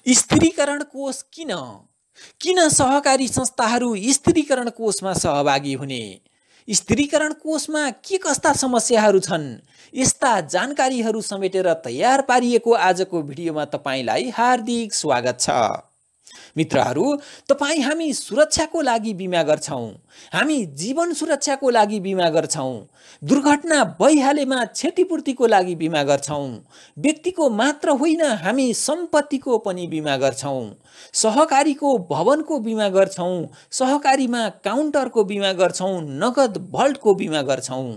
स्थिरीकरण कोष किन किन सहकारी संस्थाहरू स्थिरीकरण कोषमा सहभागी हुने? स्थिरीकरण कोषमा के कस्ता समस्याहरू छन्? यस्ता जानकारीहरू समेटेर तयार पारिएको आजको भिडियोमा तपाईलाई हार्दिक स्वागत छ। मित्रहरू, तपाई हामी सुरक्षाको लागि बिमा गर्छौं। हामी जीवन सुरक्षाको लागि बिमा गर्छौं। दुर्घटना भइहालेमा क्षतिपूर्तिको लागि बिमा गर्छौं। व्यक्तिको मात्र होइन, हामी सम्पत्तिको पनि बिमा गर्छौं। सहकारीको भवनको बिमा गर्छौं। सहकारीमा काउन्टरको बिमा गर्छौं। नगद भल्टको बिमा गर्छौं।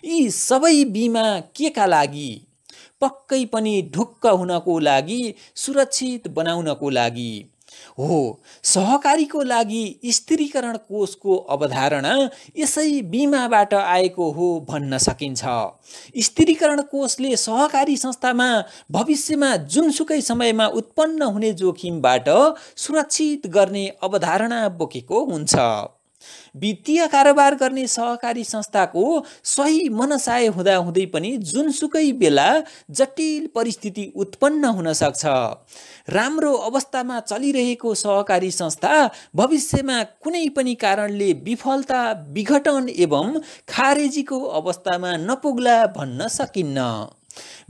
यी सबै बिमा केका लागि? पक्कै पनि ढुक्क हुनको लागि, सुरक्षित बनाउनको लागि हो। सहकारीको लागि स्थिरीकरण कोषको अवधारणा यसै बिमाबाट आएको हो भन्न सकिन्छ। स्थिरीकरण कोषले सहकारी संस्थामा भविष्यमा जुनसुकै समयमा उत्पन्न हुने जोखिमबाट सुरक्षित गर्ने अवधारणा बोकेको हुन्छ। वित्तीय कारोबार गर्ने सहकारी संस्थाको सही मनसाय हुँदाहुँदै पनि जुनसुकै बेला जटिल परिस्थिति उत्पन्न हुन सक्छ। राम्रो अवस्थामा चलिरहेको सहकारी संस्था भविष्यमा कुनै पनि कारणले विफलता, विघटन एवं खारेजीको अवस्थामा नपुग्ला भन्न सकिन्न।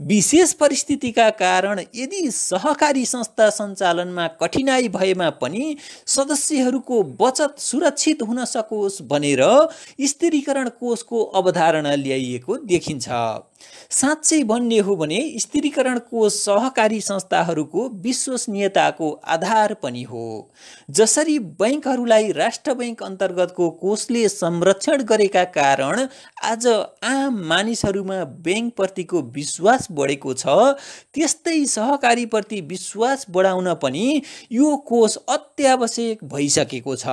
विशेष परिस्थितिका कारण यदि सहकारी संस्था सञ्चालनमा कठिनाई भएमा पनि सदस्यहरूको बचत सुरक्षित हुन सकोस् भनेर स्थिरीकरण कोषको अवधारणा ल्याइएको देखिन्छ। साँच्चै भन्ने हो भने स्थिरीकरण कोष सहकारी संस्थाहरूको विश्वसनीयताको आधार पनि हो। जसरी बैंकहरूलाई राष्ट्र बैंक अन्तर्गतको कोषले संरक्षण गरेका कारण आज आम मानिसहरूमा बैंकप्रतिको विश्वास बढेको छ, त्यस्तै सहकारीप्रति विश्वास बढाउन पनि यो कोष अत्यावश्यक भइसकेको छ।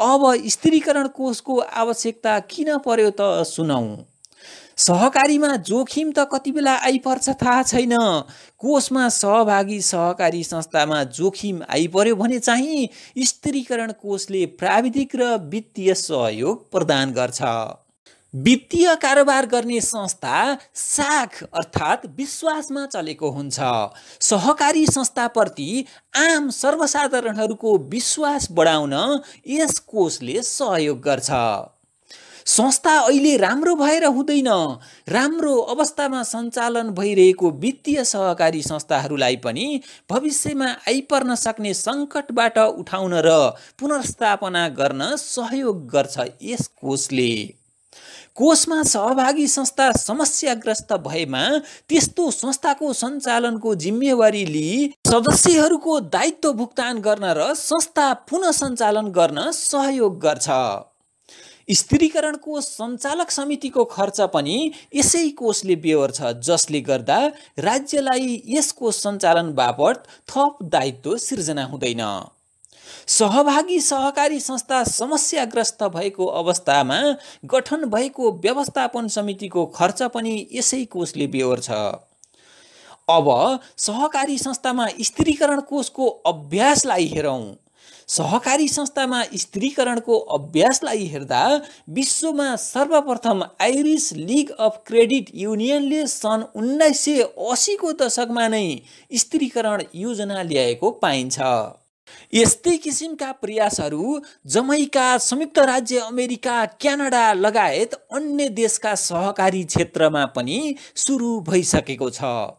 अब स्थिरीकरण कोषको आवश्यकता किन पर्यो त सुनौं। सहकारीमा जोखिम त कति बेला आइपर्छ थाहा छैन। कोषमा सहभागी सहकारी संस्थामा जोखिम आइपर्यो भने चाहिँ स्थिरीकरण कोषले प्राविधिक र वित्तीय सहयोग प्रदान गर्छ। वित्तीय कारोबार गर्ने संस्था साख अर्थात् विश्वासमा चलेको हुन्छ। सहकारी संस्थाप्रति आम सर्वसाधारणहरूको विश्वास बढाउन यस कोषले सहयोग गर्छ। संस्था अहिले राम्रो भएर हुँदैन। राम्रो अवस्थामा सञ्चालन भइरहेको वित्तीय सहकारी संस्थाहरूलाई पनि भविष्यमा आइपर्न सक्ने सङ्कटबाट उठाउन र पुनर्स्थापना गर्न सहयोग गर्छ यस कोषले। कोषमा सहभागी संस्था समस्याग्रस्त भएमा त्यस्तो संस्थाको सञ्चालनको जिम्मेवारी लिई सदस्यहरूको दायित्व भुक्तान गर्न र संस्था पुनः सञ्चालन गर्न सहयोग गर्छ। स्थिरीकरण कोष सञ्चालक समितिको खर्च पनि यसै कोषले बेहोर्छ, जसले गर्दा राज्यलाई यस कोष सञ्चालन बापत थप दायित्व सिर्जना हुँदैन। सहभागी सहकारी संस्था समस्याग्रस्त भएको अवस्थामा गठन भएको व्यवस्थापन समितिको खर्च पनि यसै कोषले बेहोर्छ। अब सहकारी संस्थामा स्थिरीकरण कोषको अभ्यासलाई हेरौं। सहकारी संस्थामा स्थिरीकरणको अभ्यासलाई हेर्दा विश्वमा सर्वप्रथम आइरिस लिग अफ क्रेडिट युनियनले सन् 1980 को दशकमा नै स्थिरीकरण योजना ल्याएको पाइन्छ। यस्तै किसिमका प्रयासहरू जमैका, संयुक्त राज्य अमेरिका, क्यानाडा लगायत अन्य देशका सहकारी क्षेत्रमा पनि सुरु भइसकेको छ।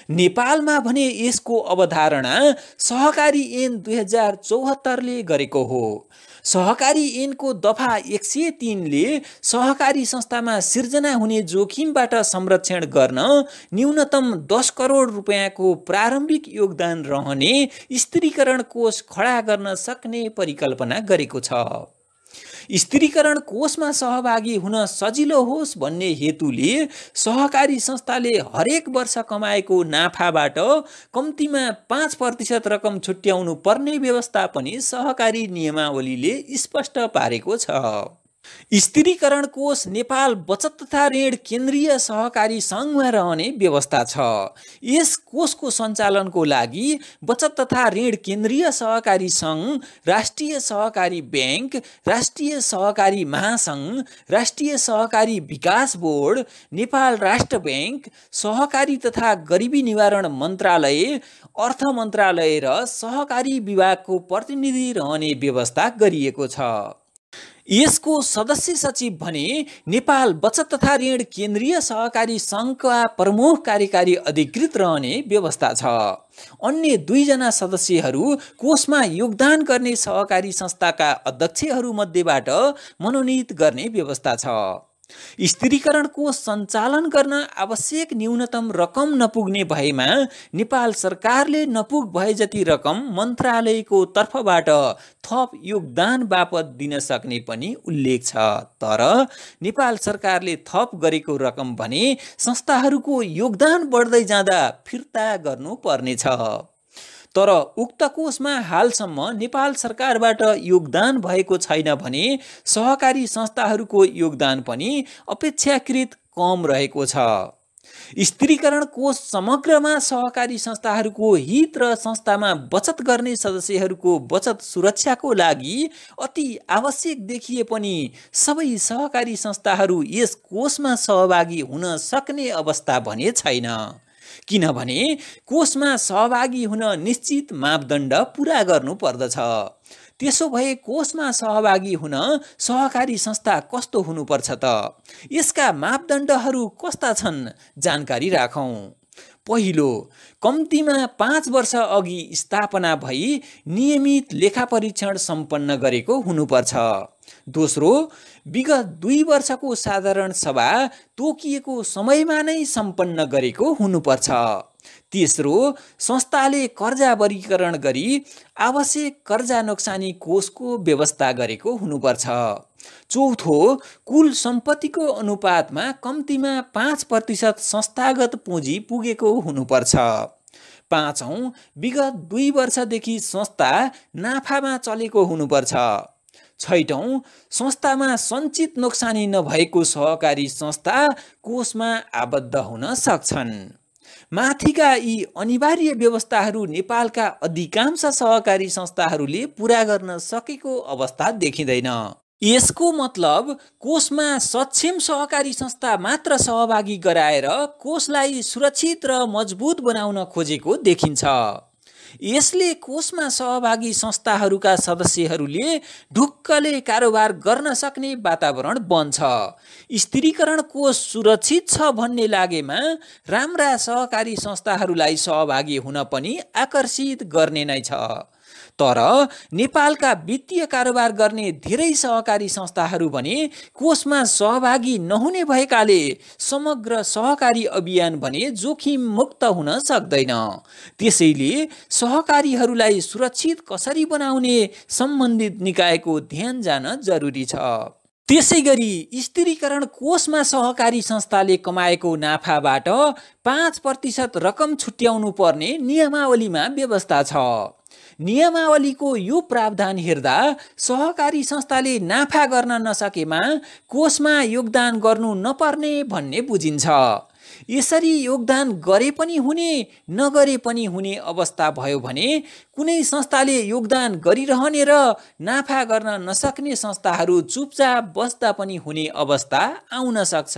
नेपालमा भने यसको अवधारणा सहकारी ऐन 2074 ले गरेको हो। सहकारी ऐनको दफा 103 ले सहकारी संस्थामा सिर्जना हुने जोखिमबाट संरक्षण गर्न न्यूनतम 10 करोड रुपैयाँको प्रारम्भिक योगदान रहने स्थिरीकरण कोष खडा गर्न सक्ने परिकल्पना गरेको छ। स्थिरीकरण कोषमा सहभागी हुन सजिलो होस् भन्ने हेतुले सहकारी संस्थाले हरेक वर्ष कमाएको नाफाबाट कम्तीमा 5% रकम छुट्याउनु पर्ने व्यवस्था पनि सहकारी नियमावलीले स्पष्ट पारेको छ। स्थिरीकरण कोष नेपाल बचत तथा ऋण केन्द्रीय सहकारी सङ्घमा रहने व्यवस्था छ। यस कोषको सञ्चालनको लागि बचत तथा ऋण केन्द्रीय सहकारी सङ्घ, राष्ट्रिय सहकारी ब्याङ्क, राष्ट्रिय सहकारी महासङ्घ, राष्ट्रिय सहकारी विकास बोर्ड, नेपाल राष्ट्र ब्याङ्क, सहकारी तथा गरिबी निवारण मन्त्रालय, अर्थ मन्त्रालय र सहकारी विभागको प्रतिनिधि रहने व्यवस्था गरिएको छ। यसको सदस्य सचिव भने नेपाल बचत तथा ऋण केन्द्रीय सहकारी सङ्घका प्रमुख कार्यकारी अधिकृत रहने व्यवस्था छ। अन्य 2 जना सदस्यहरू कोषमा योगदान गर्ने सहकारी संस्थाका अध्यक्षहरू मध्येबाट मनोनित गर्ने व्यवस्था छ। स्थिरीकरण कोष सञ्चालन गर्न आवश्यक न्यूनतम रकम नपुग्ने भएमा नेपाल सरकारले नपुग भए जति रकम मन्त्रालयको तर्फबाट थप योगदान बापत दिन सक्ने पनि उल्लेख छ। तर नेपाल सरकारले थप गरेको रकम भने संस्थाहरूको योगदान बढ्दै जाँदा फिर्ता गर्नुपर्नेछ। तर उक्त कोषमा हालसम्म नेपाल सरकारबाट योगदान भएको छैन भने सहकारी संस्थाहरूको योगदान पनि अपेक्षाकृत कम रहेको छ। स्थिरीकरण कोष समग्रमा सहकारी संस्थाहरूको हित र संस्थामा बचत गर्ने सदस्यहरूको बचत सुरक्षाको लागि अति आवश्यक देखिए पनि सबै सहकारी संस्थाहरू यस कोषमा सहभागी हुन सक्ने अवस्था भने छैन। किनभने कोषमा सहभागी हुन निश्चित मापदण्ड पूरा गर्नु पर्दछ। त्यसो भए कोषमा सहभागी हुन सहकारी संस्था कस्तो हुनुपर्छ त? यसका मापदण्डहरू कस्ता छन् जानकारी राखौं। पहिलो, कम्तीमा 5 वर्ष अघि स्थापना भई नियमित लेखापरीक्षण सम्पन्न गरेको हुनुपर्छ। दोस्रो, विगत 2 वर्षको साधारण सभा तोकिएको समयमा नै सम्पन्न गरेको हुनुपर्छ। तेस्रो, संस्थाले कर्जा वर्गीकरण गरी आवश्यक कर्जा नोक्सानी कोषको व्यवस्था गरेको हुनुपर्छ। चौथो, कुल सम्पत्तिको अनुपातमा कम्तीमा 5% संस्थागत पुँजी पुगेको हुनुपर्छ। पाँचौं, विगत 2 वर्षदेखि संस्था नाफामा चलेको हुनुपर्छ। छैटौं, संस्थामा सञ्चित नोक्सानी नभएको सहकारी संस्था कोषमा आबद्ध हुन सक्छन्। माथिका यी अनिवार्य व्यवस्थाहरू नेपालका अधिकांश सहकारी संस्थाहरूले पूरा गर्न सकेको अवस्था देखिँदैन। यसको मतलब कोषमा सक्षम सहकारी संस्था मात्र सहभागी गराएर कोषलाई सुरक्षित र मजबुत बनाउन खोजेको देखिन्छ। यसले कोषमा सहभागी संस्थाहरूका सदस्यहरूले ढुक्कले कारोबार गर्न सक्ने वातावरण बन्छ। स्थिरीकरण कोष सुरक्षित छ भन्ने लागेमा राम्रा सहकारी संस्थाहरूलाई सहभागी हुन पनि आकर्षित गर्ने नै छ। तर नेपालका वित्तीय कारोबार गर्ने धेरै सहकारी संस्थाहरू भने कोषमा सहभागी नहुने भएकाले समग्र सहकारी अभियान भने जोखिम मुक्त हुन सक्दैन। त्यसैले सहकारीहरूलाई सुरक्षित कसरी बनाउने सम्बन्धित निकायको ध्यान जान जरुरी छ। त्यसैगरी स्थिरीकरण कोषमा सहकारी संस्थाले कमाएको नाफाबाट 5% रकम छुट्याउनु पर्ने नियमावलीमा व्यवस्था छ। नियमावलीको यो प्रावधान हेर्दा सहकारी संस्थाले नाफा गर्न नसकेमा कोषमा योगदान गर्नु नपर्ने भन्ने बुझिन्छ। यसरी योगदान गरे पनि हुने नगरे पनि हुने अवस्था भयो भने कुनै संस्थाले योगदान गरिरहने र नाफा गर्न नसक्ने संस्थाहरू चुपचाप बस्दा पनि हुने अवस्था आउन सक्छ।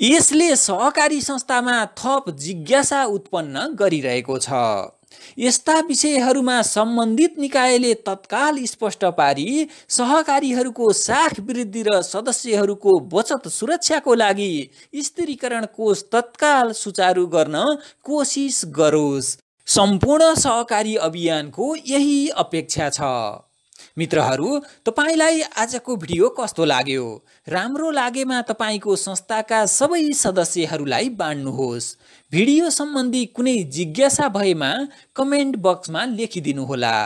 यसले सहकारी संस्थामा थप जिज्ञासा उत्पन्न गरिरहेको छ। यस्ता विषयहरूमा सम्बन्धित निकायले तत्काल स्पष्ट पारी सहकारीहरूको साख वृद्धि र सदस्यहरूको बचत सुरक्षाको लागि स्थिरीकरण कोष तत्काल सुचारू गर्न कोसिस गरोस्। सम्पूर्ण सहकारी अभियानको यही अपेक्षा छ। मित्रहरू, तपाईलाई आजको भिडियो कस्तो लाग्यो? राम्रो लागेमा तपाईको संस्थाका सबै सदस्यहरूलाई बाँड्नुहोस्। भिडियो सम्बन्धी कुनै जिज्ञासा भएमा कमेन्ट बक्समा लेखिदिनुहोला।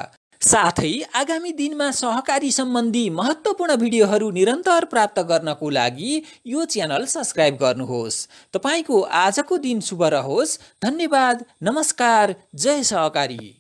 साथै आगामी दिनमा सहकारी सम्बन्धी महत्त्वपूर्ण भिडियोहरू निरन्तर प्राप्त गर्नको लागि यो च्यानल सब्स्क्राइब गर्नुहोस्। तपाईको आजको दिन शुभ रहोस्। धन्यवाद। नमस्कार। जय सहकारी।